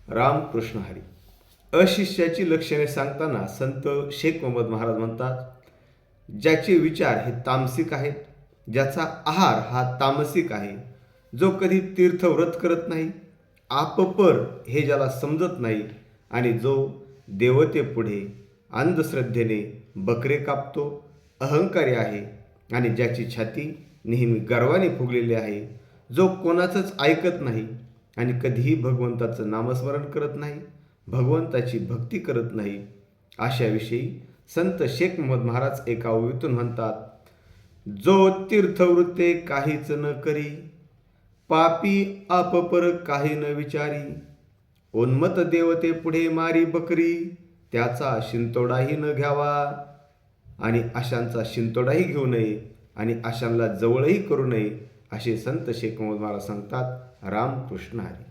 रामकृष्ण हरी. अशिष्याची लक्षणे सांगताना संत शेख मोहम्मद महाराज म्हणतात, ज्याचे विचार हे तामसिक आहेत, ज्याचा आहार हा तामसिक आहे, जो कधी तीर्थव्रत करत नाही, आपपर हे ज्याला समजत नाही आणि जो देवतेपुढे अंधश्रद्धेने बकरे कापतो, अहंकारी आहे आणि ज्याची छाती नेहमी गर्वाने फुगलेली आहे, जो कोणाचंच ऐकत नाही आणि कधीही भगवंताचं नामस्मरण करत नाही, भगवंताची भक्ती करत नाही, अशाविषयी संत शेख मोहम्मद महाराज एका ओवीतून म्हणतात, जो तीर्थवृत्ते काहीच न करी, पापी अपपर काही न विचारी, उन्मत देवते पुढे मारी बकरी, त्याचा शिंतोडाही न घ्यावा आणि अशांचा शिंतोडाही घेऊ नये आणि अशांना जवळही करू नये, असे संत शेख मोहम्मद महाराज सांगतात. रामकृष्ण हरी.